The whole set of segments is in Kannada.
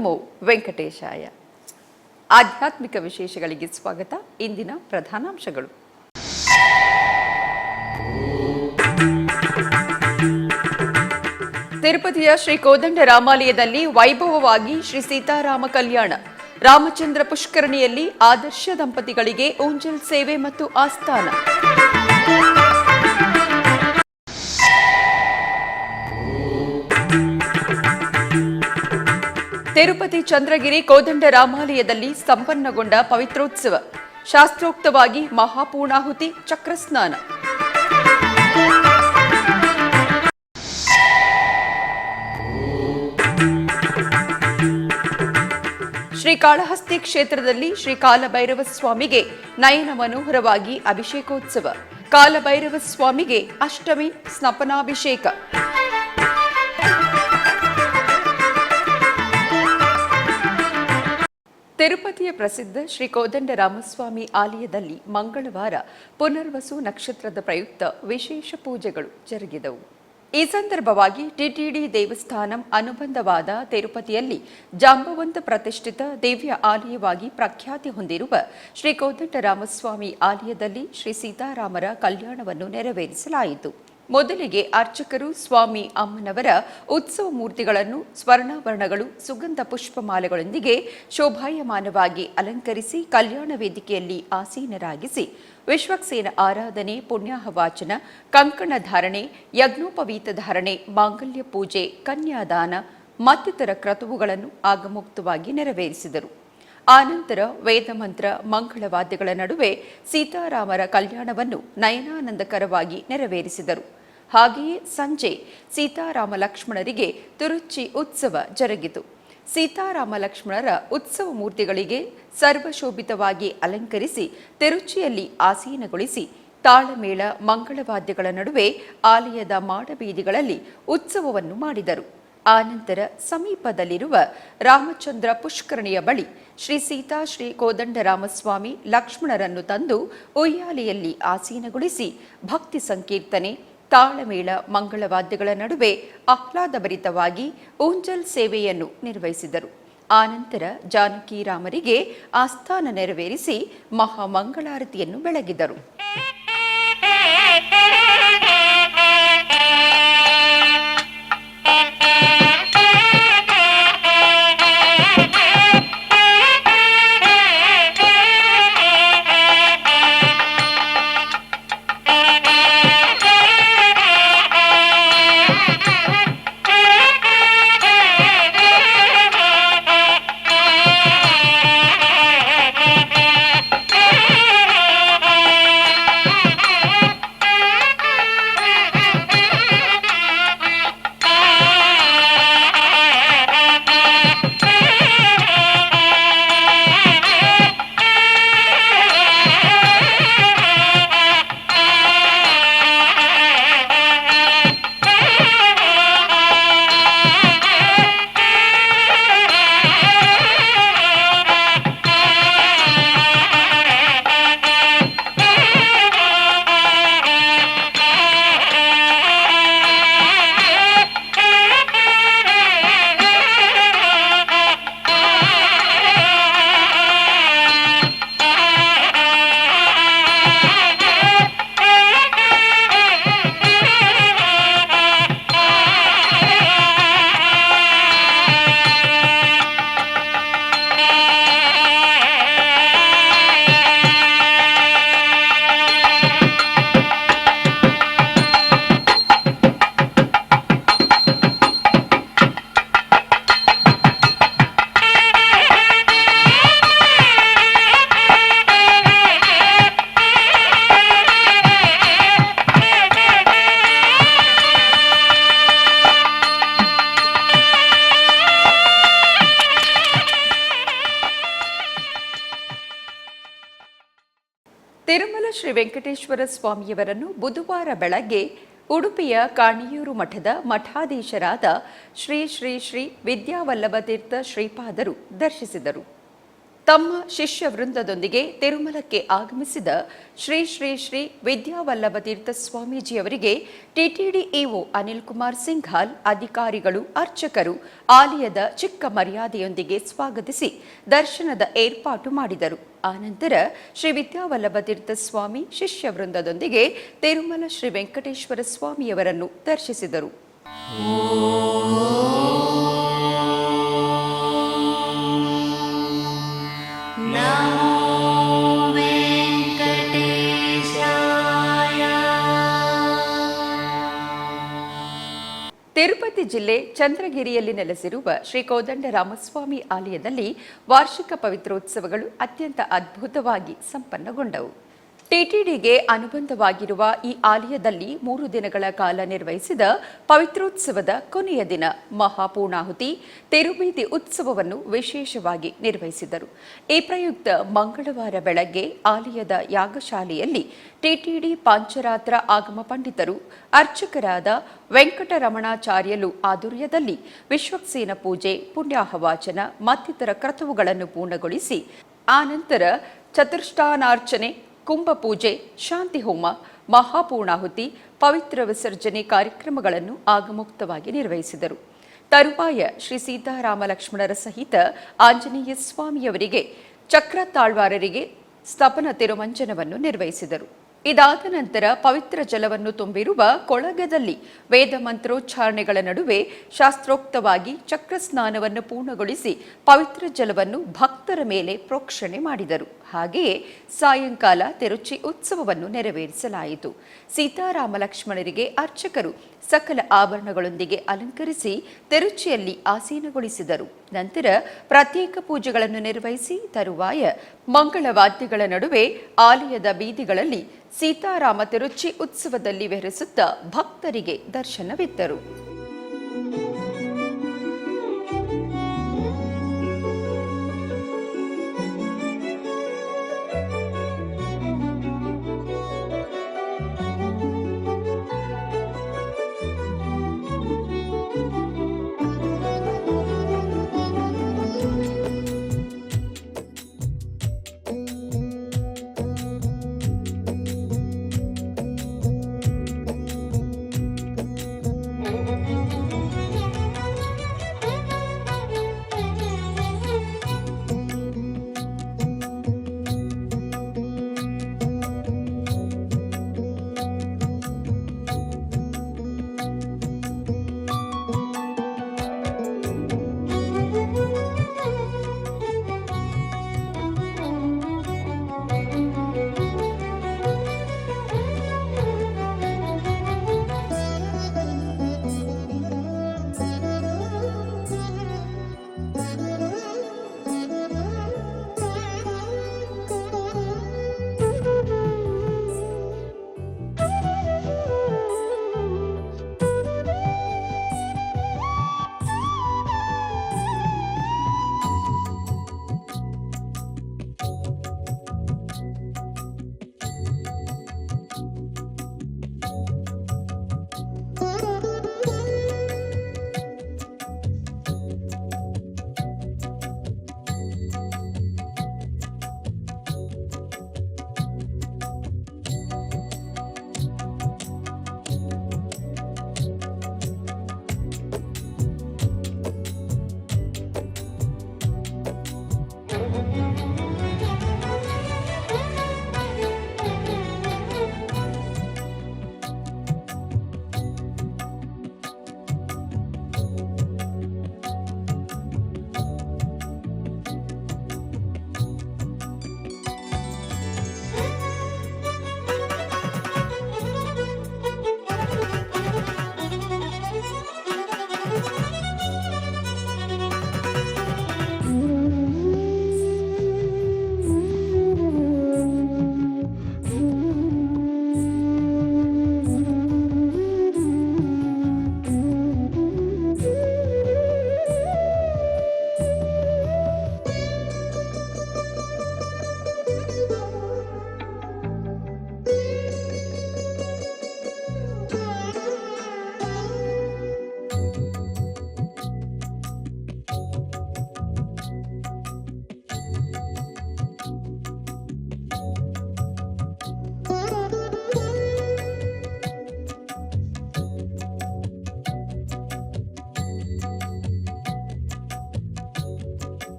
ನಮೋ ವೆಂಕಟೇಶಾಯ. ಆಧ್ಯಾತ್ಮಿಕ ವಿಶೇಷಗಳಿಗೆ ಸ್ವಾಗತ. ಇಂದಿನ ಪ್ರಧಾನಾಂಶಗಳು. ತಿರುಪತಿಯ ಶ್ರೀ ಕೋದಂಡ ರಾಮಾಲಯದಲ್ಲಿ ವೈಭವವಾಗಿ ಶ್ರೀ ಸೀತಾರಾಮ ಕಲ್ಯಾಣ. ರಾಮಚಂದ್ರ ಪುಷ್ಕರಣಿಯಲ್ಲಿ ಆದರ್ಶ ದಂಪತಿಗಳಿಗೆ ಊಂಜಲ್ ಸೇವೆ ಮತ್ತು ಆಸ್ಥಾನ. ತಿರುಪತಿ ಚಂದ್ರಗಿರಿ ಕೋದಂಡ ರಾಮಾಲಯದಲ್ಲಿ ಸಂಪನ್ನಗೊಂಡ ಪವಿತ್ರೋತ್ಸವ. ಶಾಸ್ತ್ರೋಕ್ತವಾಗಿ ಮಹಾಪೂರ್ಣಾಹುತಿ, ಚಕ್ರಸ್ನಾನ. ಶ್ರೀಕಾಳಹಸ್ತಿ ಕ್ಷೇತ್ರದಲ್ಲಿ ಶ್ರೀ ಕಾಲಭೈರವ ಸ್ವಾಮಿಗೆ ನಯನ ಮನೋಹರವಾಗಿ ಅಭಿಷೇಕೋತ್ಸವ. ಕಾಲಭೈರವ ಸ್ವಾಮಿಗೆ ಅಷ್ಟಮಿ ಸ್ನಪನಾಭಿಷೇಕ. ತಿರುಪತಿಯ ಪ್ರಸಿದ್ಧ ಶ್ರೀ ಕೋದಂಡ ರಾಮಸ್ವಾಮಿ ಆಲಯದಲ್ಲಿ ಮಂಗಳವಾರ ಪುನರ್ವಸು ನಕ್ಷತ್ರದ ಪ್ರಯುಕ್ತ ವಿಶೇಷ ಪೂಜೆಗಳು ಜರುಗಿದವು. ಈ ಸಂದರ್ಭವಾಗಿ ಟಿಟಿಡಿ ದೇವಸ್ಥಾನಂ ಅನುಬಂಧವಾದ ತಿರುಪತಿಯಲ್ಲಿ ಜಾಂಬವಂತ ಪ್ರತಿಷ್ಠಿತ ದಿವ್ಯ ಆಲಯವಾಗಿ ಪ್ರಖ್ಯಾತಿ ಹೊಂದಿರುವ ಶ್ರೀ ಕೋದಂಡ ರಾಮಸ್ವಾಮಿ ಆಲಯದಲ್ಲಿ ಶ್ರೀ ಸೀತಾರಾಮರ ಕಲ್ಯಾಣವನ್ನು ನೆರವೇರಿಸಲಾಯಿತು. ಮೊದಲಿಗೆ ಅರ್ಚಕರು ಸ್ವಾಮಿ ಅಮ್ಮನವರ ಉತ್ಸವ ಮೂರ್ತಿಗಳನ್ನು ಸ್ವರ್ಣಾಭರಣಗಳು, ಸುಗಂಧ ಪುಷ್ಪಮಾಲೆಗಳೊಂದಿಗೆ ಶೋಭಾಯಮಾನವಾಗಿ ಅಲಂಕರಿಸಿ ಕಲ್ಯಾಣ ವೇದಿಕೆಯಲ್ಲಿ ಆಸೀನರಾಗಿಸಿ ವಿಶ್ವಕ್ಸೇನ ಆರಾಧನೆ, ಪುಣ್ಯಾಹವಾಚನ, ಕಂಕಣ ಧಾರಣೆ, ಯಜ್ಞೋಪವೀತ ಧಾರಣೆ, ಮಾಂಗಲ್ಯ ಪೂಜೆ, ಕನ್ಯಾದಾನ ಮತ್ತಿತರ ಕ್ರತುವುಗಳನ್ನು ಆಗಮುಕ್ತವಾಗಿ ನೆರವೇರಿಸಿದರು. ಆನಂತರ ವೇದಮಂತ್ರ, ಮಂಗಳವಾದ್ಯಗಳ ನಡುವೆ ಸೀತಾರಾಮರ ಕಲ್ಯಾಣವನ್ನು ನಯನಾನಂದಕರವಾಗಿ ನೆರವೇರಿಸಿದರು. ಹಾಗೆಯೇ ಸಂಜೆ ಸೀತಾರಾಮ ಲಕ್ಷ್ಮಣರಿಗೆ ತಿರುಚಿ ಉತ್ಸವ ಜರುಗಿತು. ಸೀತಾರಾಮ ಲಕ್ಷ್ಮಣರ ಉತ್ಸವ ಮೂರ್ತಿಗಳಿಗೆ ಸರ್ವಶೋಭಿತವಾಗಿ ಅಲಂಕರಿಸಿ ತಿರುಚಿಯಲ್ಲಿ ಆಸೀನಗೊಳಿಸಿ ತಾಳಮೇಳ, ಮಂಗಳವಾದ್ಯಗಳ ನಡುವೆ ಆಲಯದ ಮಾಡಬೀದಿಗಳಲ್ಲಿ ಉತ್ಸವವನ್ನು ಮಾಡಿದರು. ಆನಂತರ ಸಮೀಪದಲ್ಲಿರುವ ರಾಮಚಂದ್ರ ಪುಷ್ಕರಣಿಯ ಬಳಿ ಶ್ರೀ ಸೀತಾ ಶ್ರೀ ಕೋದಂಡ ರಾಮಸ್ವಾಮಿ ಲಕ್ಷ್ಮಣರನ್ನು ತಂದು ಉಯ್ಯಾಲೆಯಲ್ಲಿ ಆಸೀನಗೊಳಿಸಿ ಭಕ್ತಿ ಸಂಕೀರ್ತನೆ, ತಾಳಮೇಳ, ಮಂಗಳವಾದ್ಯಗಳ ನಡುವೆ ಆಹ್ಲಾದಭರಿತವಾಗಿ ಊಂಜಲ್ ಸೇವೆಯನ್ನು ನಿರ್ವಹಿಸಿದರು. ಆನಂತರ ಜಾನಕಿರಾಮರಿಗೆ ಆಸ್ಥಾನ ನೆರವೇರಿಸಿ ಮಹಾಮಂಗಳಾರತಿಯನ್ನು ಬೆಳಗಿದರು. ತಿರುಮಲ ಶ್ರೀ ವೆಂಕಟೇಶ್ವರ ಸ್ವಾಮಿಯವರನ್ನು ಬುಧವಾರ ಬೆಳಗ್ಗೆ ಉಡುಪಿಯ ಕಾಣಿಯೂರು ಮಠದ ಮಠಾಧೀಶರಾದ ಶ್ರೀ ಶ್ರೀ ಶ್ರೀ ವಿದ್ಯಾವಲ್ಲಭ ತೀರ್ಥ ಶ್ರೀಪಾದರು ದರ್ಶಿಸಿದರು. ತಮ್ಮ ಶಿಷ್ಯ ವೃಂದದೊಂದಿಗೆ ತಿರುಮಲಕ್ಕೆ ಆಗಮಿಸಿದ ಶ್ರೀ ಶ್ರೀ ಶ್ರೀ ವಿದ್ಯಾವಲ್ಲಭ ತೀರ್ಥ ಸ್ವಾಮೀಜಿಯವರಿಗೆ ಟಿಟಿಡಿ ಇಒ ಅನಿಲ್ ಕುಮಾರ್ ಸಿಂಘಾಲ್, ಅಧಿಕಾರಿಗಳು, ಅರ್ಚಕರು ಆಲಯದ ಚಿಕ್ಕ ಮರ್ಯಾದೆಯೊಂದಿಗೆ ಸ್ವಾಗತಿಸಿ ದರ್ಶನದ ಏರ್ಪಾಟು ಮಾಡಿದರು. ಆನಂತರ ಶ್ರೀ ವಿದ್ಯಾವಲ್ಲಭ ತೀರ್ಥ ಸ್ವಾಮಿ ಶಿಷ್ಯ ವೃಂದದೊಂದಿಗೆ ತಿರುಮಲ ಶ್ರೀ ವೆಂಕಟೇಶ್ವರ ಸ್ವಾಮಿಯವರನ್ನು ದರ್ಶಿಸಿದರು. ತಿರುಪತಿ ಜಿಲ್ಲೆ ಚಂದ್ರಗಿರಿಯಲ್ಲಿ ನೆಲೆಸಿರುವ ಶ್ರೀ ಕೋದಂಡರಾಮಸ್ವಾಮಿ ಆಲಯದಲ್ಲಿ ವಾರ್ಷಿಕ ಪವಿತ್ರೋತ್ಸವಗಳು ಅತ್ಯಂತ ಅದ್ಭುತವಾಗಿ ಸಂಪನ್ನಗೊಂಡವು. ಟಿಟಿಡಿಗೆ ಅನುಬಂಧವಾಗಿರುವ ಈ ಆಲಯದಲ್ಲಿ 3 ದಿನಗಳ ಕಾಲ ನಿರ್ವಹಿಸಿದ ಪವಿತ್ರೋತ್ಸವದ ಕೊನೆಯ ದಿನ ಮಹಾಪೂರ್ಣಾಹುತಿ ತಿರುಬೀದಿ ಉತ್ಸವವನ್ನು ವಿಶೇಷವಾಗಿ ನಿರ್ವಹಿಸಿದರು. ಈ ಪ್ರಯುಕ್ತ ಮಂಗಳವಾರ ಬೆಳಗ್ಗೆ ಆಲಯದ ಯಾಗಶಾಲೆಯಲ್ಲಿ ಟಿಟಿಡಿ ಪಾಂಚರಾತ್ರ ಆಗಮ ಪಂಡಿತರು, ಅರ್ಚಕರಾದ ವೆಂಕಟರಮಣಾಚಾರ್ಯಲು ಆಧ್ವರ್ಯದಲ್ಲಿ ವಿಶ್ವಕ್ಸೇನ ಪೂಜೆ, ಪುಣ್ಯಾಹವಾಚನ ಮತ್ತಿತರ ಕ್ರತುವುಗಳನ್ನು ಪೂರ್ಣಗೊಳಿಸಿ ಆನಂತರ ಚತುಷ್ಟಾನಾರ್ಚನೆ, ಕುಂಭಪೂಜೆ, ಶಾಂತಿ ಹೋಮ, ಮಹಾಪೂರ್ಣಾಹುತಿ, ಪವಿತ್ರ ವಿಸರ್ಜನೆ ಕಾರ್ಯಕ್ರಮಗಳನ್ನು ಆಗಮುಕ್ತವಾಗಿ ನಿರ್ವಹಿಸಿದರು. ತರುವಾಯ ಶ್ರೀ ಸೀತಾರಾಮ ಲಕ್ಷ್ಮಣರ ಸಹಿತ ಆಂಜನೇಯ ಸ್ವಾಮಿಯವರಿಗೆ ಚಕ್ರ ತಾಳ್ವಾರರಿಗೆ ಸ್ತಪನ ತಿರುಮಂಜನವನ್ನು ನಿರ್ವಹಿಸಿದರು. ಇದಾದ ನಂತರ ಪವಿತ್ರ ಜಲವನ್ನು ತುಂಬಿರುವ ಕೊಳಗದಲ್ಲಿ ವೇದ ಮಂತ್ರೋಚ್ಚಾರಣೆಗಳ ನಡುವೆ ಶಾಸ್ತ್ರೋಕ್ತವಾಗಿ ಚಕ್ರ ಸ್ನಾನವನ್ನು ಪೂರ್ಣಗೊಳಿಸಿ ಪವಿತ್ರ ಜಲವನ್ನು ಭಕ್ತರ ಮೇಲೆ ಪ್ರೋಕ್ಷಣೆ ಮಾಡಿದರು. ಹಾಗೆಯೇ ಸಾಯಂಕಾಲ ತಿರುಚಿ ಉತ್ಸವವನ್ನು ನೆರವೇರಿಸಲಾಯಿತು. ಸೀತಾರಾಮ ಲಕ್ಷ್ಮಣರಿಗೆ ಅರ್ಚಕರು ಸಕಲ ಆಭರಣಗಳೊಂದಿಗೆ ಅಲಂಕರಿಸಿ ತಿರುಚಿಯಲ್ಲಿ ಆಸೀನಗೊಳಿಸಿದರು. ನಂತರ ಪ್ರತ್ಯೇಕ ಪೂಜೆಗಳನ್ನು ನಿರ್ವಹಿಸಿ ತರುವಾಯ ಮಂಗಳವಾದ್ಯಗಳ ನಡುವೆ ಆಲಯದ ಬೀದಿಗಳಲ್ಲಿ ಸೀತಾರಾಮ ತಿರುಚಿ ಉತ್ಸವದಲ್ಲಿ ವಿಹರಿಸುತ್ತಾ ಭಕ್ತರಿಗೆ ದರ್ಶನವಿತ್ತರು.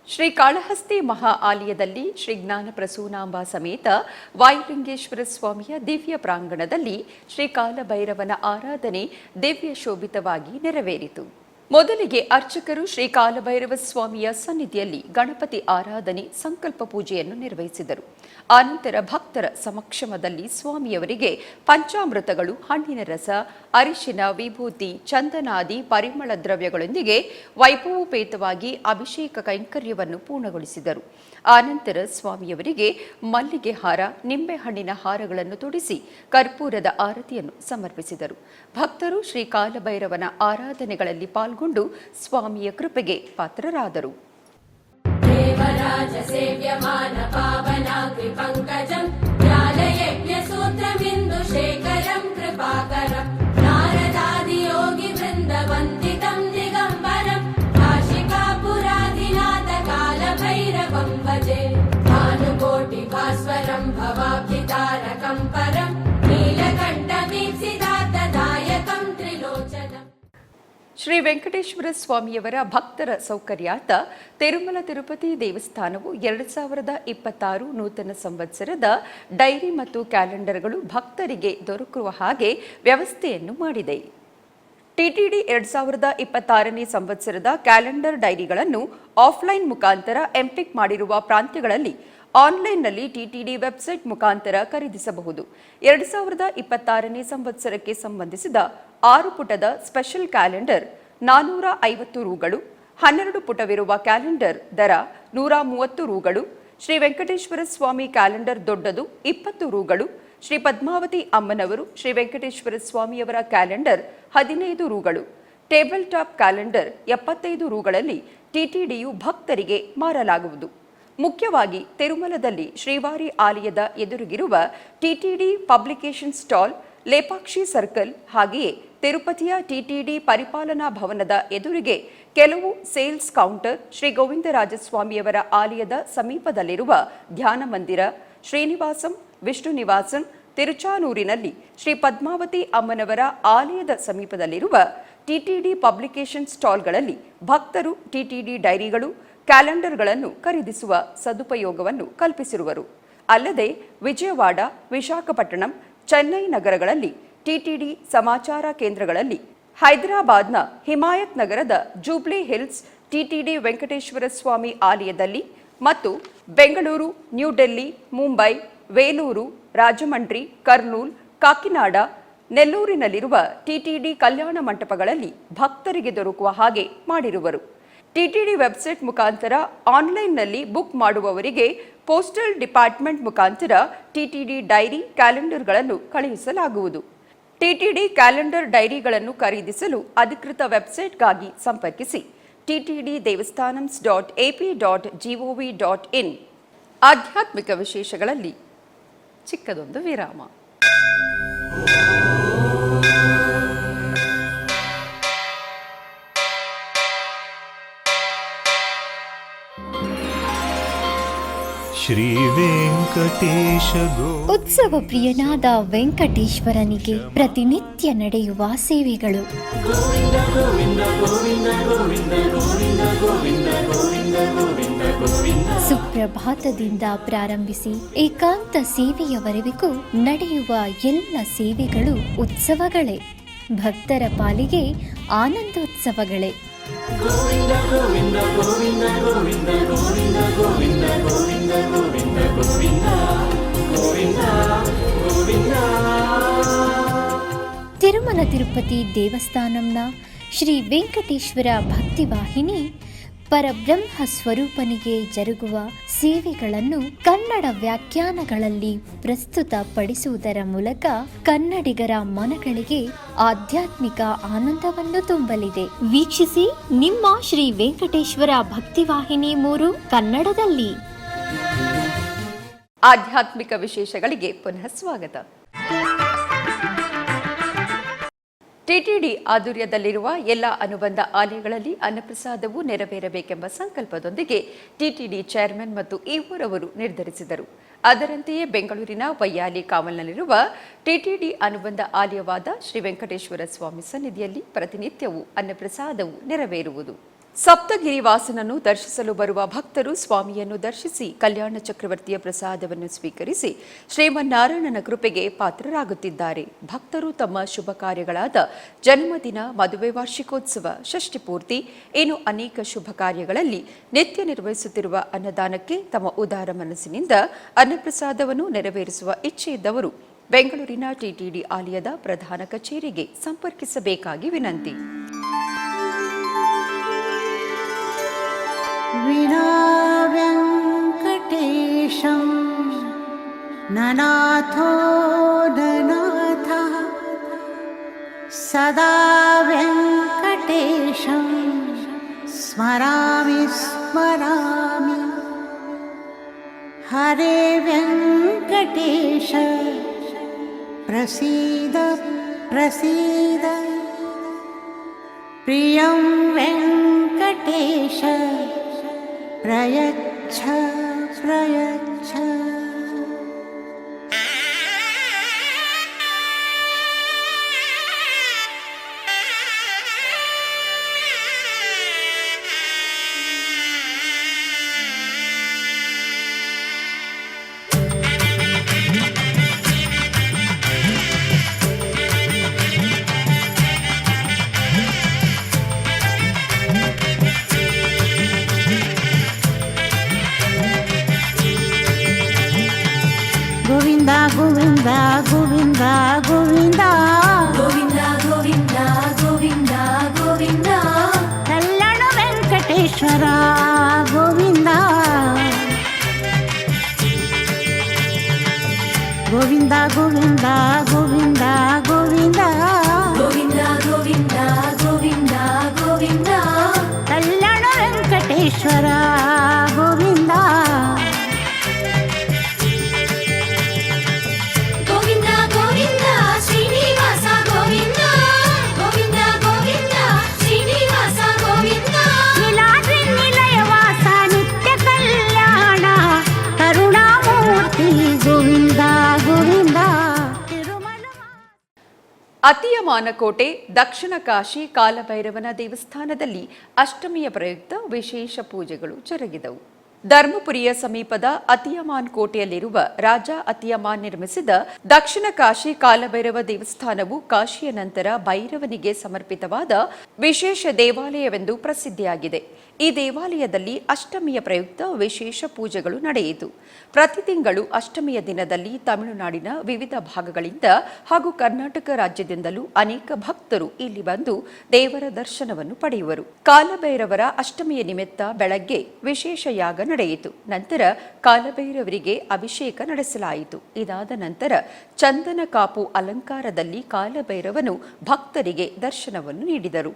ಶ್ರೀ ಕಾಳಹಸ್ತಿ ಮಹಾ ಆಲಯದಲ್ಲಿ ಶ್ರೀ ಜ್ಞಾನ ಪ್ರಸೂನಾಂಬ ಸಮೇತ ವಾಯುಲಿಂಗೇಶ್ವರ ಸ್ವಾಮಿಯ ದಿವ್ಯ ಪ್ರಾಂಗಣದಲ್ಲಿ ಶ್ರೀ ಕಾಲಭೈರವನ ಆರಾಧನೆ ದಿವ್ಯ ಶೋಭಿತವಾಗಿ ನೆರವೇರಿತು. ಮೊದಲಿಗೆ ಅರ್ಚಕರು ಶ್ರೀ ಕಾಲಭೈರವ ಸ್ವಾಮಿಯ ಸನ್ನಿಧಿಯಲ್ಲಿ ಗಣಪತಿ ಆರಾಧನೆ ಸಂಕಲ್ಪ ಪೂಜೆಯನ್ನು ನಿರ್ವಹಿಸಿದರು. ಆನಂತರ ಭಕ್ತರ ಸಮಕ್ಷಮದಲ್ಲಿ ಸ್ವಾಮಿಯವರಿಗೆ ಪಂಚಾಮೃತಗಳು, ಹಣ್ಣಿನ ರಸ, ಅರಿಶಿನ, ವಿಭೂತಿ, ಚಂದನಾದಿ ಪರಿಮಳ ದ್ರವ್ಯಗಳೊಂದಿಗೆ ವೈಭವೋಪೇತವಾಗಿ ಅಭಿಷೇಕ ಕೈಂಕರ್ಯವನ್ನು ಪೂರ್ಣಗೊಳಿಸಿದರು. ಆನಂತರ ಸ್ವಾಮಿಯವರಿಗೆ ಮಲ್ಲಿಗೆ ಹಾರ, ನಿಂಬೆಹಣ್ಣಿನ ಹಾರಗಳನ್ನು ತೊಡಿಸಿ ಕರ್ಪೂರದ ಆರತಿಯನ್ನು ಸಮರ್ಪಿಸಿದರು. ಭಕ್ತರು ಶ್ರೀ ಕಾಲಭೈರವನ ಆರಾಧನೆಗಳಲ್ಲಿ ಪಾಲ್ಗೊಂಡು ಸ್ವಾಮಿಯ ಕೃಪೆಗೆ ಪಾತ್ರರಾದರು. ದೇವರಾಜ ಸೇವ್ಯಮಾನ ಪಾವನಾಗ್ರಿ ಪಂಕಜಂ ಜ್ಞಾನಯಜ್ಞ ಸೂತ್ರಮಿಂದು ಶೇಖರಂ ಕೃಪಾಕರಂ ನಾರದಾದಿ ಯೋಗಿ ವೃಂದ ವಂದಿತಂ ದಿಗಂಬರಂ ಕಾಶಿಕಾಪುರಾಧಿನಾಥ ಕಾಲಭೈರವಂ ಭಜೆ ಭಾನುಕೋಟಿ ಭಾಸ್ವರಂ ಭವಾಬ್ಧಿತಾರಕಂ ಪರಂ ನೀಲಕಂಠಮೀಪ್ಸಿದಾತದಾಯಕಂ ತ್ರಿಲೋಚನಂ. ಶ್ರೀ ವೆಂಕಟೇಶ್ವರ ಸ್ವಾಮಿಯವರ ಭಕ್ತರ ಸೌಕರ್ಯಾರ್ಥ ತಿರುಮಲ ತಿರುಪತಿ ದೇವಸ್ಥಾನವು 2026 ನೂತನ ಸಂವತ್ಸರದ ಡೈರಿ ಮತ್ತು ಕ್ಯಾಲೆಂಡರ್ಗಳು ಭಕ್ತರಿಗೆ ದೊರಕುವ ಹಾಗೆ ವ್ಯವಸ್ಥೆಯನ್ನು ಮಾಡಿದೆ. ಟಿಟಿಡಿ 2026ನೇ ಸಂವತ್ಸರದ ಕ್ಯಾಲೆಂಡರ್ ಡೈರಿಗಳನ್ನು ಆಫ್ಲೈನ್ ಮುಖಾಂತರ ಎಂಪಿಕ್ ಮಾಡಿರುವ ಪ್ರಾಂತ್ಯಗಳಲ್ಲಿ ಆನ್ಲೈನ್ನಲ್ಲಿ ಟಿಟಿಡಿ ವೆಬ್ಸೈಟ್ ಮುಖಾಂತರ ಖರೀದಿಸಬಹುದು. 2026ನೇ ಸಂವತ್ಸರಕ್ಕೆ ಸಂಬಂಧಿಸಿದ 6 ಪುಟದ ಸ್ಪೆಷಲ್ ಕ್ಯಾಲೆಂಡರ್ 450 ರೂಗಳು, 12 ಪುಟವಿರುವ ಕ್ಯಾಲೆಂಡರ್ ದರ 130 ರೂಗಳು, ಶ್ರೀ ವೆಂಕಟೇಶ್ವರ ಸ್ವಾಮಿ ಕ್ಯಾಲೆಂಡರ್ ದೊಡ್ಡದು 20 ರೂಗಳು, ಶ್ರೀ ಪದ್ಮಾವತಿ ಅಮ್ಮನವರು ಶ್ರೀ ವೆಂಕಟೇಶ್ವರ ಸ್ವಾಮಿಯವರ ಕ್ಯಾಲೆಂಡರ್ 15 ರೂಗಳು, ಟೇಬಲ್ ಟಾಪ್ ಕ್ಯಾಲೆಂಡರ್ 75 ರೂಗಳಲ್ಲಿ ಟಿಟಿಡಿಯು ಭಕ್ತರಿಗೆ ಮಾರಲಾಗುವುದು. ಮುಖ್ಯವಾಗಿ ತಿರುಮಲದಲ್ಲಿ ಶ್ರೀವಾರಿ ಆಲಯದ ಎದುರಿಗಿರುವ TTD publication stall, Lepakshi circle, ಹಾಗೆಯೇ ತಿರುಪತಿಯ ಟಿಟಿಡಿ ಪರಿಪಾಲನಾ ಭವನದ ಎದುರಿಗೆ ಕೆಲವು ಸೇಲ್ಸ್ ಕೌಂಟರ್, ಶ್ರೀ ಗೋವಿಂದರಾಜಸ್ವಾಮಿಯವರ ಆಲಯದ ಸಮೀಪದಲ್ಲಿರುವ ಧ್ಯಾನ ಮಂದಿರ, ಶ್ರೀನಿವಾಸಂ, ವಿಷ್ಣು ನಿವಾಸಂ, ತಿರುಚಾನೂರಿನಲ್ಲಿ ಶ್ರೀ ಪದ್ಮಾವತಿ ಅಮ್ಮನವರ ಆಲಯದ ಸಮೀಪದಲ್ಲಿರುವ ಟಿಟಿಡಿ ಪಬ್ಲಿಕೇಶನ್ ಸ್ಟಾಲ್ಗಳಲ್ಲಿ ಭಕ್ತರು ಟಿಟಿಡಿ ಡೈರಿಗಳು, ಕ್ಯಾಲೆಂಡರ್ಗಳನ್ನು ಖರೀದಿಸುವ ಸದುಪಯೋಗವನ್ನು ಕಲ್ಪಿಸಿರುವರು. ಅಲ್ಲದೆ ವಿಜಯವಾಡ, ವಿಶಾಖಪಟ್ಟಣಂ, ಚೆನ್ನೈ ನಗರಗಳಲ್ಲಿ ಟಿಟಿಡಿ ಸಮಾಚಾರ ಕೇಂದ್ರಗಳಲ್ಲಿ, ಹೈದರಾಬಾದ್ನ ಹಿಮಾಯತ್ ನಗರದ ಜೂಬ್ಲಿ ಹಿಲ್ಸ್ ಟಿಟಿಡಿ ವೆಂಕಟೇಶ್ವರ ಸ್ವಾಮಿ ಆಲಯದಲ್ಲಿ ಮತ್ತು ಬೆಂಗಳೂರು, ನ್ಯೂ ಡೆಲ್ಲಿ, ಮುಂಬೈ, ವೇಲೂರು, ರಾಜಮಂಡ್ರಿ, ಕರ್ನೂಲ್, ಕಾಕಿನಾಡ, ನೆಲ್ಲೂರಿನಲ್ಲಿರುವ ಟಿಟಿಡಿ ಕಲ್ಯಾಣ ಮಂಟಪಗಳಲ್ಲಿ ಭಕ್ತರಿಗೆ ದೊರಕುವ ಹಾಗೆ ಮಾಡಿರುವರು. ಟಿಟಿಡಿ ವೆಬ್ಸೈಟ್ ಮುಖಾಂತರ ಆನ್ಲೈನ್ನಲ್ಲಿ ಬುಕ್ ಮಾಡುವವರಿಗೆ ಪೋಸ್ಟಲ್ ಡಿಪಾರ್ಟ್ಮೆಂಟ್ ಮುಖಾಂತರ ಟಿಟಿಡಿ ಡೈರಿ, ಕ್ಯಾಲೆಂಡರ್ಗಳನ್ನು ಕಳುಹಿಸಲಾಗುವುದು. ಟಿಟಿಡಿ ಕ್ಯಾಲೆಂಡರ್ ಡೈರಿಗಳನ್ನು ಖರೀದಿಸಲು ಅಧಿಕೃತ ವೆಬ್ಸೈಟ್ಗಾಗಿ ಸಂಪರ್ಕಿಸಿ ಟಿಟಿಡಿ devasthanams.ap.gov.in. ಆಧ್ಯಾತ್ಮಿಕ ವಿಶೇಷಗಳಲ್ಲಿ ಚಿಕ್ಕದೊಂದು ವಿರಾಮ. ಶ್ರೀ ವೆಂಕಟೇಶ ಉತ್ಸವ ಪ್ರಿಯನಾದ ವೆಂಕಟೇಶ್ವರನಿಗೆ ಪ್ರತಿನಿತ್ಯ ನಡೆಯುವ ಸೇವೆಗಳು. ಸುಪ್ರಭಾತದಿಂದ ಪ್ರಾರಂಭಿಸಿ ಏಕಾಂತ ಸೇವೆಯವರೆಗೂ ನಡೆಯುವ ಎಲ್ಲ ಸೇವೆಗಳು ಉತ್ಸವಗಳೇ. ಭಕ್ತರ ಪಾಲಿಗೆ ಆನಂದೋತ್ಸವಗಳೇ. ಗೋವಿಂದ ಗೋವಿಂದ ಗೋವಿಂದ ಗೋವಿಂದ ಗೋವಿಂದ ಗೋವಿಂದ ಗೋವಿಂದ ಗೋವಿಂದ ಗೋವಿಂದ ಗೋವಿಂದ ಗೋವಿಂದ. ತಿರುಮಲ ತಿರುಪತಿ ದೇವಸ್ಥಾನಂನ ಶ್ರೀ ವೆಂಕಟೇಶ್ವರ ಭಕ್ತಿವಾಹಿನಿ ಪರಬ್ರಹ್ಮ ಸ್ವರೂಪನಿಗೆ ಜರುಗುವ ಸೇವೆಗಳನ್ನು ಕನ್ನಡ ವ್ಯಾಖ್ಯಾನಗಳಲ್ಲಿ ಪ್ರಸ್ತುತಪಡಿಸುವುದರ ಮೂಲಕ ಕನ್ನಡಿಗರ ಮನಗಳಿಗೆ ಆಧ್ಯಾತ್ಮಿಕ ಆನಂದವನ್ನು ತುಂಬಲಿದೆ. ವೀಕ್ಷಿಸಿ ನಿಮ್ಮ ಶ್ರೀ ವೆಂಕಟೇಶ್ವರ ಭಕ್ತಿವಾಹಿನಿ 3 ಕನ್ನಡದಲ್ಲಿ. ಆಧ್ಯಾತ್ಮಿಕ ವಿಶೇಷಗಳಿಗೆ ಪುನಃ ಸ್ವಾಗತ. ಟಿಟಿಡಿ ಆಧ್ವರ್ಯದಲ್ಲಿರುವ ಎಲ್ಲ ಅನುಬಂಧ ಆಲಯಗಳಲ್ಲಿ ಅನ್ನಪ್ರಸಾದವು ನೆರವೇರಬೇಕೆಂಬ ಸಂಕಲ್ಪದೊಂದಿಗೆ ಟಿಟಿಡಿ ಚೇರ್ಮನ್ ಮತ್ತು ಇಒರವರು ನಿರ್ಧರಿಸಿದರು. ಅದರಂತೆಯೇ ಬೆಂಗಳೂರಿನ ವೈಯಾಲಿ ಕಾವಲ್ನಲ್ಲಿರುವ ಟಿಟಿಡಿ ಅನುಬಂಧ ಆಲಯವಾದ ಶ್ರೀ ವೆಂಕಟೇಶ್ವರ ಸ್ವಾಮಿ ಸನ್ನಿಧಿಯಲ್ಲಿ ಪ್ರತಿನಿತ್ಯವೂ ಅನ್ನಪ್ರಸಾದವು ನೆರವೇರುವುದು. ಸಪ್ತಗಿರಿ ವಾಸನನ್ನು ದರ್ಶಿಸಲು ಬರುವ ಭಕ್ತರು ಸ್ವಾಮಿಯನ್ನು ದರ್ಶಿಸಿ ಕಲ್ಯಾಣ ಚಕ್ರವರ್ತಿಯ ಪ್ರಸಾದವನ್ನು ಸ್ವೀಕರಿಸಿ ಶ್ರೀಮನ್ನಾರಾಯಣನ ಕೃಪೆಗೆ ಪಾತ್ರರಾಗುತ್ತಿದ್ದಾರೆ. ಭಕ್ತರು ತಮ್ಮ ಶುಭ ಕಾರ್ಯಗಳಾದ ಜನ್ಮದಿನ, ಮದುವೆ, ವಾರ್ಷಿಕೋತ್ಸವ, ಷಷ್ಠಿಪೂರ್ತಿ ಇನ್ನು ಅನೇಕ ಶುಭ ಕಾರ್ಯಗಳಲ್ಲಿ ನಿತ್ಯ ನಿರ್ವಹಿಸುತ್ತಿರುವ ಅನ್ನದಾನಕ್ಕೆ ತಮ್ಮ ಉದಾರ ಮನಸ್ಸಿನಿಂದ ಅನ್ನಪ್ರಸಾದವನ್ನು ನೆರವೇರಿಸುವ ಇಚ್ಛೆ ಇದ್ದವರು ಬೆಂಗಳೂರಿನ ಟಿಟಿಡಿ ಆಲಯದ ಪ್ರಧಾನ ಕಚೇರಿಗೆ ಸಂಪರ್ಕಿಸಬೇಕಾಗಿ ವಿನಂತಿ. विना वेङ्कटेशं ननाथो ननाथः सदा वेङ्कटेशं स्मरामि स्मरामि. हरे वेङ्कटेश प्रसीद प्रसीद. प्रियं वेङ्कटेश प्रयच्छ प्रयच्छ. गोविंद गोविंद गोविंद ಗೋವಿಂದ ಗೋವಿಂದ ಗೋವಿಂದ ಗೋವಿಂದ कल्याण वेंकटेश्वर गोविंद गोविंद गोविंद गोविंद गोविंद ಗೋವಿಂದ ಗೋವಿಂದ ಗೋವಿಂದ ಗೋವಿಂದ कल्याण वेंकटेश्वर गोविंद ಗೋವಿಂದ ಗೋವಿಂದ ಶ್ರೀನಿವಾಸ ಗೋವಿಂದ ಗೋವಿಂದ ಗೋವಿಂದ ಶ್ರೀನಿವಾಸ ಗೋವಿಂದ नीलाद्रि निलयवास नित्य कल्याण करुणामूर्ति गोविंद गोविंद. ಅತಿಯಮಾನಕೋಟೆ ದಕ್ಷಿಣ ಕಾಶಿ ಕಾಲಭೈರವನ ದೇವಸ್ಥಾನದಲ್ಲಿ ಅಷ್ಟಮಿಯ ಪ್ರಯುಕ್ತ ವಿಶೇಷ ಪೂಜೆಗಳು ಜರುಗಿದವು. ಧರ್ಮಪುರಿಯ ಸಮೀಪದ ಅತಿಯಮಾನ್ ಕೋಟೆಯಲ್ಲಿರುವ ರಾಜ ಅತಿಯಮಾನ್ ನಿರ್ಮಿಸಿದ ದಕ್ಷಿಣ ಕಾಶಿ ಕಾಲಭೈರವ ದೇವಸ್ಥಾನವು ಕಾಶಿಯ ನಂತರ ಭೈರವನಿಗೆ ಸಮರ್ಪಿತವಾದ ವಿಶೇಷ ದೇವಾಲಯವೆಂದು ಪ್ರಸಿದ್ಧಿಯಾಗಿದೆ. ಈ ದೇವಾಲಯದಲ್ಲಿ ಅಷ್ಟಮಿಯ ಪ್ರಯುಕ್ತ ವಿಶೇಷ ಪೂಜೆಗಳು ನಡೆಯಿತು. ಪ್ರತಿ ತಿಂಗಳು ಅಷ್ಟಮಿಯ ದಿನದಲ್ಲಿ ತಮಿಳುನಾಡಿನ ವಿವಿಧ ಭಾಗಗಳಿಂದ ಹಾಗೂ ಕರ್ನಾಟಕ ರಾಜ್ಯದಿಂದಲೂ ಅನೇಕ ಭಕ್ತರು ಇಲ್ಲಿ ಬಂದು ದೇವರ ದರ್ಶನವನ್ನು ಪಡೆಯುವರು. ಕಾಲಭೈರವರ ಅಷ್ಟಮಿಯ ನಿಮಿತ್ತ ಬೆಳಗ್ಗೆ ವಿಶೇಷ ಯಾಗ ನಡೆಯಿತು. ನಂತರ ಕಾಲಭೈರವರಿಗೆ ಅಭಿಷೇಕ ನಡೆಸಲಾಯಿತು. ಇದಾದ ನಂತರ ಚಂದನ ಕಾಪು ಅಲಂಕಾರದಲ್ಲಿ ಕಾಲಭೈರವನು ಭಕ್ತರಿಗೆ ದರ್ಶನವನ್ನು ನೀಡಿದರು.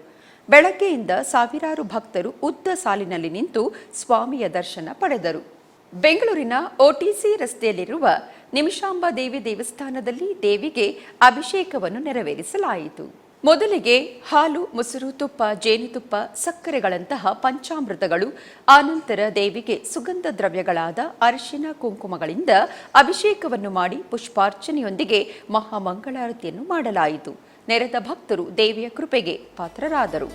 ಬೆಳಗ್ಗೆಯಿಂದ ಸಾವಿರಾರು ಭಕ್ತರು ಉದ್ದ ಸಾಲಿನಲ್ಲಿ ನಿಂತು ಸ್ವಾಮಿಯ ದರ್ಶನ ಪಡೆದರು. ಬೆಂಗಳೂರಿನ ಓಟಿಸಿ ರಸ್ತೆಯಲ್ಲಿರುವ ನಿಮಿಷಾಂಬ ದೇವಿ ದೇವಸ್ಥಾನದಲ್ಲಿ ದೇವಿಗೆ ಅಭಿಷೇಕವನ್ನು ನೆರವೇರಿಸಲಾಯಿತು. ಮೊದಲಿಗೆ ಹಾಲು, ಮೊಸರು, ತುಪ್ಪ, ಜೇನುತುಪ್ಪ, ಸಕ್ಕರೆಗಳಂತಹ ಪಂಚಾಮೃತಗಳು, ಆನಂತರ ದೇವಿಗೆ ಸುಗಂಧ ದ್ರವ್ಯಗಳಾದ ಅರಿಶಿನ, ಕುಂಕುಮಗಳಿಂದ ಅಭಿಷೇಕವನ್ನು ಮಾಡಿ ಪುಷ್ಪಾರ್ಚನೆಯೊಂದಿಗೆ ಮಹಾಮಂಗಳಾರತಿಯನ್ನು ಮಾಡಲಾಯಿತು. ನೆರೆದ ಭಕ್ತರು ದೇವಿಯ ಕೃಪೆಗೆ ಪಾತ್ರರಾದರು.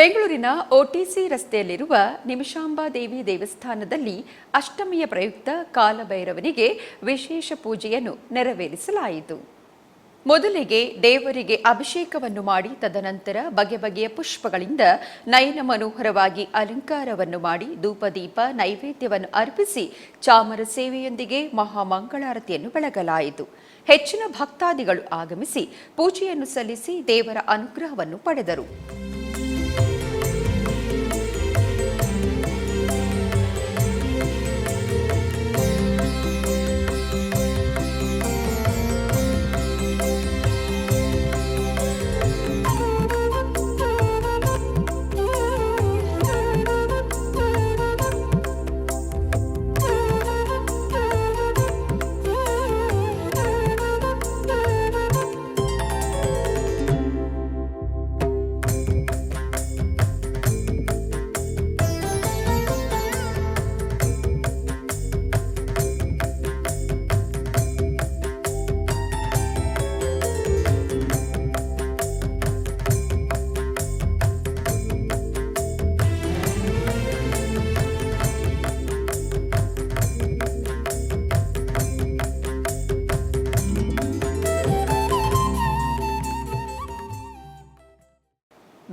ಬೆಂಗಳೂರಿನ ಒಟಿಸಿ ರಸ್ತೆಯಲ್ಲಿರುವ ನಿಮಿಷಾಂಬಾ ದೇವಿ ದೇವಸ್ಥಾನದಲ್ಲಿ ಅಷ್ಟಮಿಯ ಪ್ರಯುಕ್ತ ಕಾಲಭೈರವನಿಗೆ ವಿಶೇಷ ಪೂಜೆಯನ್ನು ನೆರವೇರಿಸಲಾಯಿತು. ಮೊದಲಿಗೆ ದೇವರಿಗೆ ಅಭಿಷೇಕವನ್ನು ಮಾಡಿ ತದನಂತರ ಬಗೆ ಬಗೆಯ ಪುಷ್ಪಗಳಿಂದ ನಯನ ಮನೋಹರವಾಗಿ ಅಲಂಕಾರವನ್ನು ಮಾಡಿ ಧೂಪದೀಪ ನೈವೇದ್ಯವನ್ನು ಅರ್ಪಿಸಿ ಚಾಮರ ಸೇವೆಯೊಂದಿಗೆ ಮಹಾಮಂಗಳಾರತಿಯನ್ನು ಬೆಳಗಲಾಯಿತು. ಹೆಚ್ಚಿನ ಭಕ್ತಾದಿಗಳು ಆಗಮಿಸಿ ಪೂಜೆಯನ್ನು ಸಲ್ಲಿಸಿ ದೇವರ ಅನುಗ್ರಹವನ್ನು ಪಡೆದರು.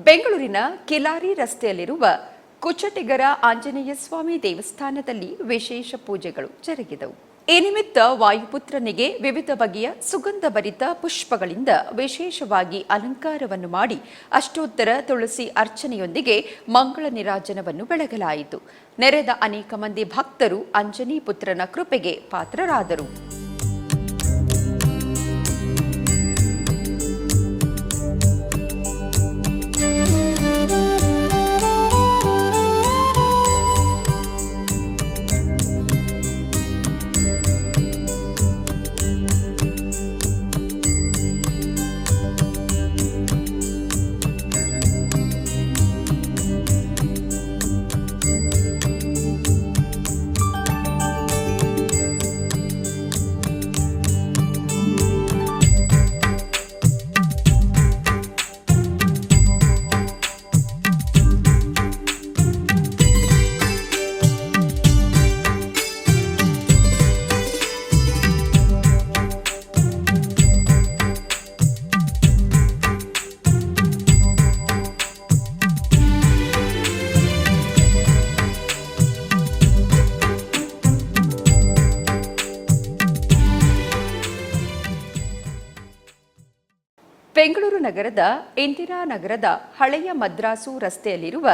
ಬೆಂಗಳೂರಿನ ಕಿಲಾರಿ ರಸ್ತೆಯಲ್ಲಿರುವ ಕುಚಟಿಗರ ಆಂಜನೇಯ ಸ್ವಾಮಿ ದೇವಸ್ಥಾನದಲ್ಲಿ ವಿಶೇಷ ಪೂಜೆಗಳು ಜರುಗಿದವು. ಈ ನಿಮಿತ್ತ ವಾಯುಪುತ್ರನಿಗೆ ವಿವಿಧ ಬಗೆಯ ಸುಗಂಧಭರಿತ ಪುಷ್ಪಗಳಿಂದ ವಿಶೇಷವಾಗಿ ಅಲಂಕಾರವನ್ನು ಮಾಡಿ ಅಷ್ಟೋತ್ತರ ತುಳಸಿ ಅರ್ಚನೆಯೊಂದಿಗೆ ಮಂಗಳ ನೀರಾಜನವನ್ನು ಬೆಳಗಲಾಯಿತು. ನೆರೆದ ಅನೇಕ ಮಂದಿ ಭಕ್ತರು ಅಂಜನಿ ಪುತ್ರನ ಕೃಪೆಗೆ ಪಾತ್ರರಾದರು. ಬೆಂಗಳೂರು ನಗರದ ಇಂದಿರಾನಗರದ ಹಳೆಯ ಮದ್ರಾಸು ರಸ್ತೆಯಲ್ಲಿರುವ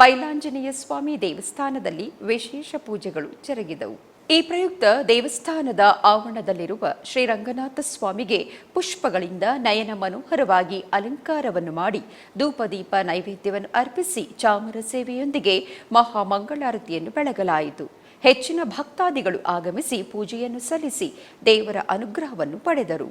ಬೈಲಾಂಜನೇಯ ಸ್ವಾಮಿ ದೇವಸ್ಥಾನದಲ್ಲಿ ವಿಶೇಷ ಪೂಜೆಗಳು ಜರುಗಿದವು. ಈ ಪ್ರಯುಕ್ತ ದೇವಸ್ಥಾನದ ಆವರಣದಲ್ಲಿರುವ ಶ್ರೀರಂಗನಾಥ ಸ್ವಾಮಿಗೆ ಪುಷ್ಪಗಳಿಂದ ನಯನ ಮನೋಹರವಾಗಿ ಅಲಂಕಾರವನ್ನು ಮಾಡಿ ಧೂಪದೀಪ ನೈವೇದ್ಯವನ್ನು ಅರ್ಪಿಸಿ ಚಾಮರ ಸೇವೆಯೊಂದಿಗೆ ಮಹಾಮಂಗಳಾರತಿಯನ್ನು ಬೆಳಗಲಾಯಿತು. ಹೆಚ್ಚಿನ ಭಕ್ತಾದಿಗಳು ಆಗಮಿಸಿ ಪೂಜೆಯನ್ನು ಸಲ್ಲಿಸಿ ದೇವರ ಅನುಗ್ರಹವನ್ನು ಪಡೆದರು.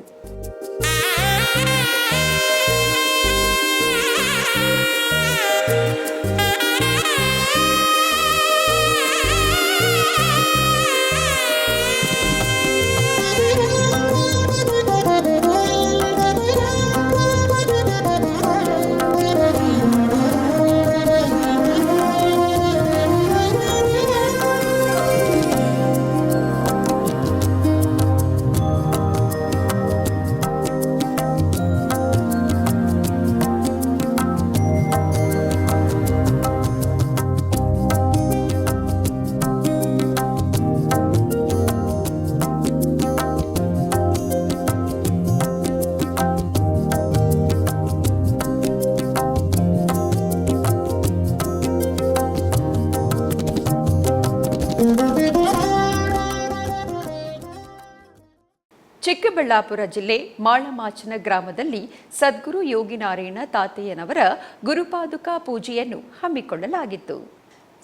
ಚಿಕ್ಕಬಳ್ಳಾಪುರ ಜಿಲ್ಲೆ ಮಾಳಮಾಚನ ಗ್ರಾಮದಲ್ಲಿ ಸದ್ಗುರು ಯೋಗಿನಾರಾಯಣ ತಾತಯ್ಯನವರ ಗುರುಪಾದುಕಾ ಪೂಜೆಯನ್ನು ಹಮ್ಮಿಕೊಳ್ಳಲಾಗಿತ್ತು.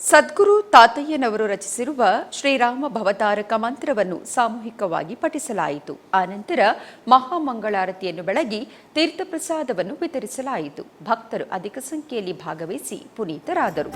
ಸದ್ಗುರು ತಾತಯ್ಯನವರು ರಚಿಸಿರುವ ಶ್ರೀರಾಮ ಭವತಾರಕ ಮಂತ್ರವನ್ನು ಸಾಮೂಹಿಕವಾಗಿ ಪಠಿಸಲಾಯಿತು. ಆನಂತರ ಮಹಾಮಂಗಳಾರತಿಯನ್ನು ಬೆಳಗಿ ತೀರ್ಥಪ್ರಸಾದವನ್ನು ವಿತರಿಸಲಾಯಿತು. ಭಕ್ತರು ಅಧಿಕ ಸಂಖ್ಯೆಯಲ್ಲಿ ಭಾಗವಹಿಸಿ ಪುನೀತರಾದರು.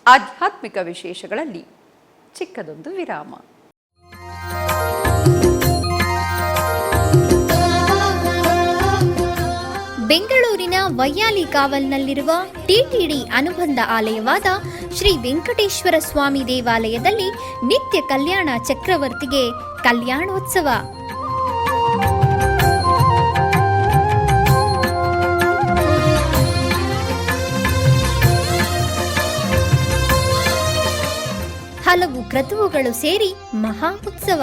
ಆಧ್ಯಾತ್ಮಿಕ ವಿಶೇಷಗಳಲ್ಲಿ ಚಿಕ್ಕದೊಂದು ವಿರಾಮ. ಬೆಂಗಳೂರಿನ ವೈಯಾಲಿ ಕಾವಲ್ನಲ್ಲಿರುವ ಟಿಟಿಡಿ ಅನುಬಂಧ ಆಲಯವಾದ ಶ್ರೀ ವೆಂಕಟೇಶ್ವರ ಸ್ವಾಮಿ ದೇವಾಲಯದಲ್ಲಿ ನಿತ್ಯ ಕಲ್ಯಾಣ ಚಕ್ರವರ್ತಿಗೆ ಕಲ್ಯಾಣೋತ್ಸವ. ಹಲವು ಕ್ರತುವುಗಳು ಸೇರಿ ಮಹಾ ಉತ್ಸವ.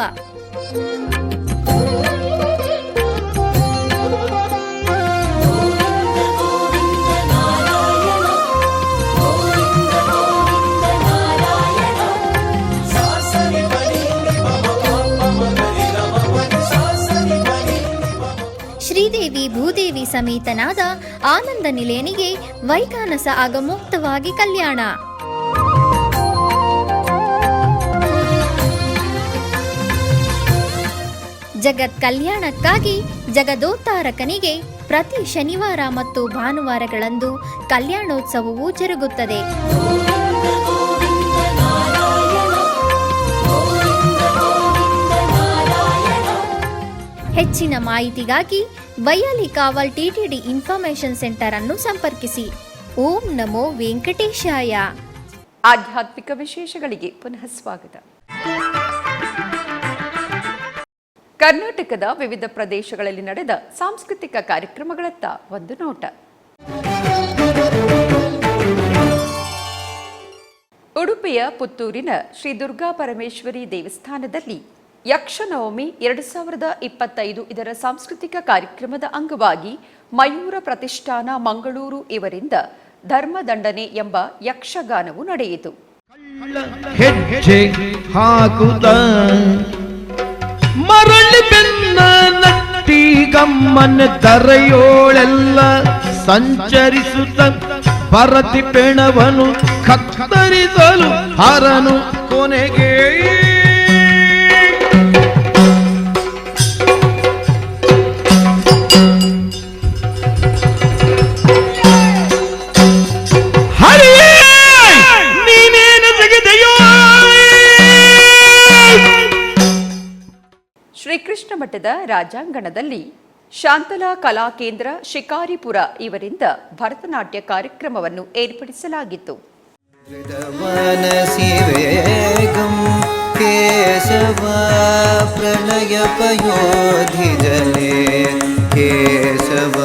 ಶ್ರೀದೇವಿ ಭೂದೇವಿ ಸಮೇತನಾದ ಆನಂದ ನಿಲಯನಿಗೆ ವೈಖಾನಸ ಆಗಮೋಕ್ತವಾಗಿ ಕಲ್ಯಾಣ. ಜಗತ್ ಕಲ್ಯಾಣಕ್ಕಾಗಿ ಜಗದೋತ್ತಾರಕನಿಗೆ ಪ್ರತಿ ಶನಿವಾರ ಮತ್ತು ಭಾನುವಾರಗಳಂದು ಕಲ್ಯಾಣೋತ್ಸವವು ಜರುಗುತ್ತದೆ. ಹೆಚ್ಚಿನ ಮಾಹಿತಿಗಾಗಿ ವೈಯಾಲಿ ಕಾವಲ್ ಟಿಟಿಡಿ ಇನ್ಫಾರ್ಮೇಶನ್ ಸೆಂಟರ್ ಅನ್ನು ಸಂಪರ್ಕಿಸಿ. ಓಂ ನಮೋ ವೆಂಕಟೇಶಾಯ. ಆಧ್ಯಾತ್ಮಿಕ ವಿಶೇಷಗಳಿಗೆ ಪುನಃ ಸ್ವಾಗತ. ಕರ್ನಾಟಕದ ವಿವಿಧ ಪ್ರದೇಶಗಳಲ್ಲಿ ನಡೆದ ಸಾಂಸ್ಕೃತಿಕ ಕಾರ್ಯಕ್ರಮಗಳತ್ತ ಒಂದು ನೋಟ. ಉಡುಪಿಯ ಪುತ್ತೂರಿನ ಶ್ರೀ ದುರ್ಗಾ ಪರಮೇಶ್ವರಿ ದೇವಸ್ಥಾನದಲ್ಲಿ ಯಕ್ಷನವಮಿ 2025 ಇದರ ಸಾಂಸ್ಕೃತಿಕ ಕಾರ್ಯಕ್ರಮದ ಅಂಗವಾಗಿ ಮಯೂರ ಪ್ರತಿಷ್ಠಾನ ಮಂಗಳೂರು ಇವರಿಂದ ಧರ್ಮದಂಡನೆ ಎಂಬ ಯಕ್ಷಗಾನವು ನಡೆಯಿತು. ಹೆಜ್ಜೆ ಹಾಕುತ್ತ ಮರಳಿ ಬೆನ್ನ ನಟ್ಟಿ ಗಮ್ಮನ ದರೆಯೋಳೆಲ್ಲ ಸಂಚರಿಸುತ್ತ ಭರತಿ ಪೆಣವನು ಕತ್ತರಿಸಲು ಹರನು ಕೊನೆಗೆ ಶ್ರೀಕೃಷ್ಣ ಮಠದ ರಾಜಾಂಗಣದಲ್ಲಿ ಶಾಂತಲಾ ಕಲಾ ಕೇಂದ್ರ ಶಿಕಾರಿಪುರ ಇವರಿಂದ ಭರತನಾಟ್ಯ ಕಾರ್ಯಕ್ರಮವನ್ನು ಏರ್ಪಡಿಸಲಾಗಿತ್ತು. ಕೇಶವ ಪ್ರಣಯ ಪಯೋಧಿ ಜಲೆ ಕೇಶವ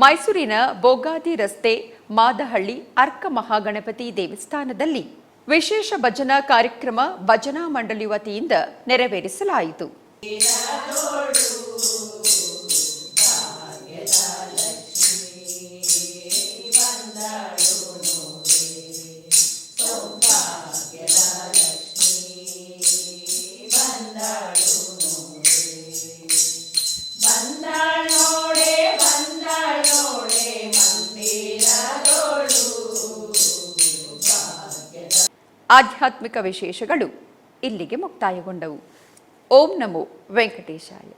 ಮೈಸೂರಿನ ಬೋಗಾದಿ ರಸ್ತೆ ಮಾದಹಳ್ಳಿ ಅರ್ಕ ಮಹಾಗಣಪತಿ ದೇವಸ್ಥಾನದಲ್ಲಿ ವಿಶೇಷ ಭಜನಾ ಕಾರ್ಯಕ್ರಮ ಭಜನಾ ಮಂಡಳಿ ವತಿಯಿಂದ ನೆರವೇರಿಸಲಾಯಿತು. ಆಧ್ಯಾತ್ಮಿಕ ವಿಶೇಷಗಳು ಇಲ್ಲಿಗೆ ಮುಕ್ತಾಯಗೊಂಡವು. ಓಂ ನಮೋ ವೆಂಕಟೇಶಾಯ.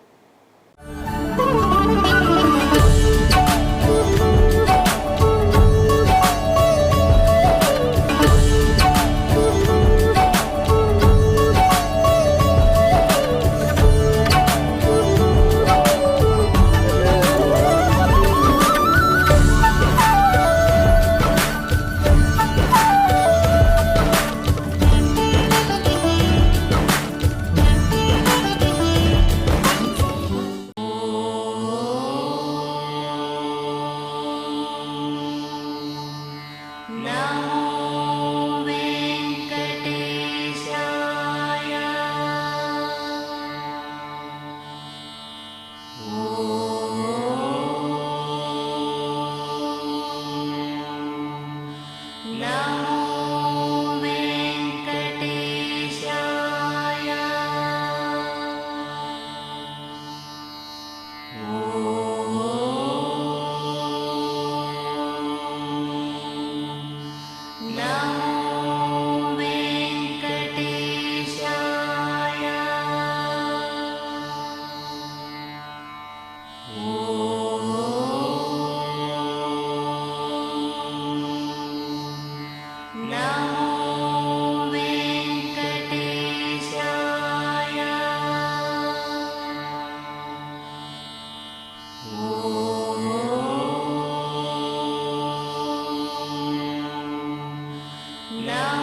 ಗೋವಿಂದ